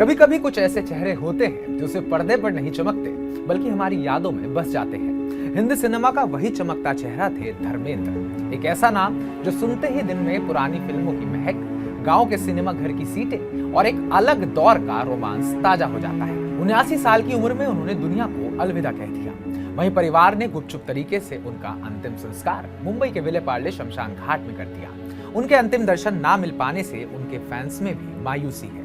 कभी कभी कुछ ऐसे चेहरे होते हैं जो सिर्फ पर्दे पर नहीं चमकते बल्कि हमारी यादों में बस जाते हैं। हिंदी सिनेमा का वही चमकता चेहरा थे धर्मेंद्र। एक ऐसा नाम जो सुनते ही दिन में पुरानी फिल्मों की महक, गांव के सिनेमा घर की सीटें और एक अलग दौर का रोमांस ताजा हो जाता है। 79 साल की उम्र में उन्होंने दुनिया को अलविदा कह दिया। वहीं परिवार ने गुपचुप तरीके से उनका अंतिम संस्कार मुंबई के विलेपार्ले शमशान घाट में कर दिया। उनके अंतिम दर्शन ना मिल पाने से उनके फैंस में भी मायूसी है।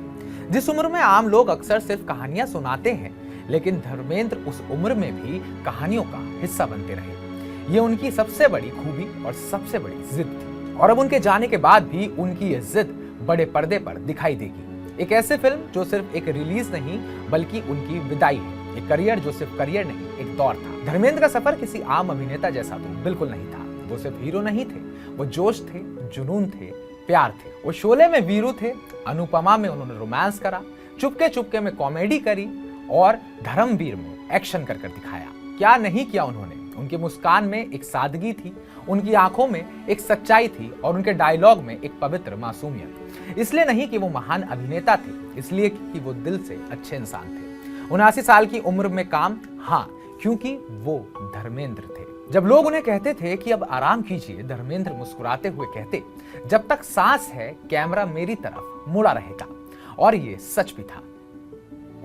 जिस उम्र में आम लोग अक्सर सिर्फ कहानियां सुनाते हैं, लेकिन धर्मेंद्र उस उम्र में भी कहानियों का हिस्सा बनते रहे। ये उनकी सबसे बड़ी खूबी और सबसे बड़ी जिद थी। और अब उनके जाने के बाद भी उनकी ये जिद बड़े पर्दे पर दिखाई देगी। एक ऐसी फिल्म जो सिर्फ एक रिलीज नहीं बल्कि उनकी विदाई है। एक करियर जो सिर्फ करियर नहीं, एक दौर था। धर्मेंद्र का सफर किसी आम अभिनेता जैसा तो बिल्कुल नहीं था। वो सिर्फ हीरो नहीं थे, वो जोश थे, जुनून थे, प्यार थे। वो शोले में वीरू थे, अनुपमा में उन्होंने रोमांस करा, चुपके चुपके में कॉमेडी करी और धर्मवीर में एक्शन कर दिखाया। क्या नहीं किया उन्होंने। उनकी मुस्कान में एक सादगी थी, उनकी आंखों में एक सच्चाई थी और उनके डायलॉग में एक पवित्र मासूमियत। इसलिए नहीं कि वो महान अभिनेता थे, इसलिए कि वो दिल से अच्छे इंसान थे। 79 साल की उम्र में काम, हाँ, क्योंकि वो धर्मेंद्र थे। जब लोग उन्हें कहते थे कि अब आराम कीजिए, धर्मेंद्र मुस्कुराते हुए कहते, जब तक सांस है कैमरा मेरी तरफ मुड़ा रहेगा। और ये सच भी था।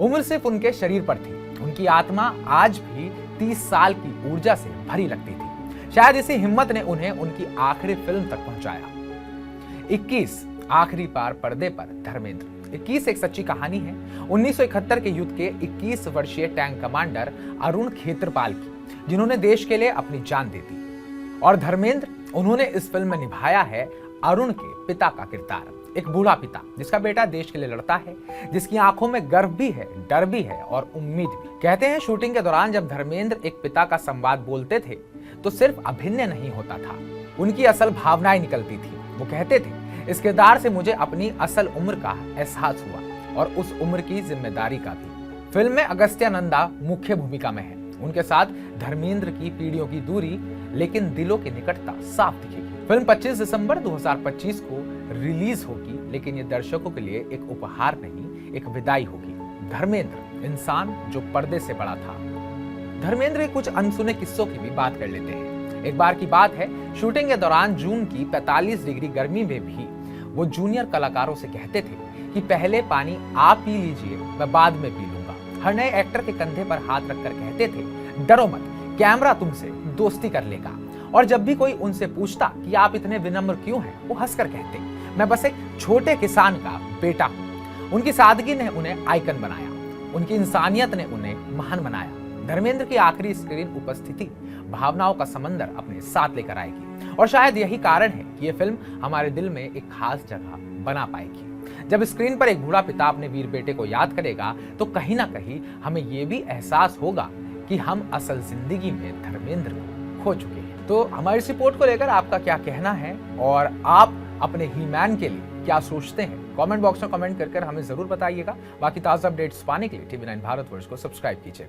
उम्र सिर्फ उनके शरीर पर थी, उनकी आत्मा आज भी 30 साल की ऊर्जा से भरी लगती थी। शायद इसी हिम्मत ने उन्हें उनकी आखिरी फिल्म तक पहुंचाया। 21 आखिरी बार पर्दे पर धर्मेंद्र। 21 एक सच्ची कहानी है। 1971 के युद्ध के 21 वर्षीय टैंक कमांडर अरुण खेत्रपाल की, जिन्होंने देश के लिए अपनी जान दे दी। और धर्मेंद्र, उन्होंने इस फिल्म में निभाया है अरुण के पिता का किरदार। एक बूढ़ा पिता जिसका बेटा देश के लिए लड़ता है, जिसकी आंखों में गर्व भी है, डर भी है और उम्मीद भी। कहते हैं शूटिंग के दौरान जब धर्मेंद्र एक पिता का संवाद बोलते थे तो सिर्फ अभिनय नहीं होता था, उनकी असल भावनाएं निकलती थी। वो कहते थे, इस किरदार से मुझे अपनी असल उम्र का एहसास हुआ और उस उम्र की जिम्मेदारी का भी। फिल्म में अगस्त्य नंदा मुख्य भूमिका में है। उनके साथ धर्मेंद्र की पीढ़ियों की दूरी लेकिन दिलों की निकटता साफ दिखेगी। फिल्म 25 दिसंबर 2025 को रिलीज होगी, लेकिन ये दर्शकों के लिए एक उपहार नहीं, एक विदाई होगी। धर्मेंद्र, इंसान जो पर्दे से बड़ा था। धर्मेंद्र के कुछ अनसुने किस्सों की भी बात कर लेते हैं। एक बार की बात है, शूटिंग के दौरान जून की 45 डिग्री गर्मी में भी वो जूनियर कलाकारों से कहते थे कि पहले पानी आप पी लीजिए, मैं बाद में पी लूंगा। हर नए एक्टर के कंधे पर हाथ रखकर कहते थे, डरो मत, कैमरा तुमसे दोस्ती कर लेगा। और जब भी कोई उनसे पूछता कि आप इतने विनम्र क्यों हैं, वो हंसकर कहते, मैं बस एक छोटे किसान का बेटा हूं। उनकी सादगी ने उन्हें आइकन बनाया, उनकी इंसानियत ने उन्हें महान बनाया। धर्मेंद्र की आखिरी स्क्रीन उपस्थिति भावनाओं का समंदर अपने साथ लेकर आएगी और शायद यही कारण है कि यह फिल्म हमारे दिल में एक खास जगह बना पाएगी। जब स्क्रीन पर एक बूढ़ा पिता अपने वीर बेटे को याद करेगा तो कहीं ना कहीं हमें यह भी एहसास होगा कि हम असल जिंदगी में धर्मेंद्र को खो चुके हैं। तो हमारी इस रिपोर्ट को लेकर आपका क्या कहना है और आप अपने ही मैन के लिए क्या सोचते हैं, कमेंट बॉक्स में कमेंट कर हमें जरूर बताइएगा। बाकी ताजा अपडेट्स पाने के लिए TV9 भारतवर्ष को सब्सक्राइब कीजिएगा।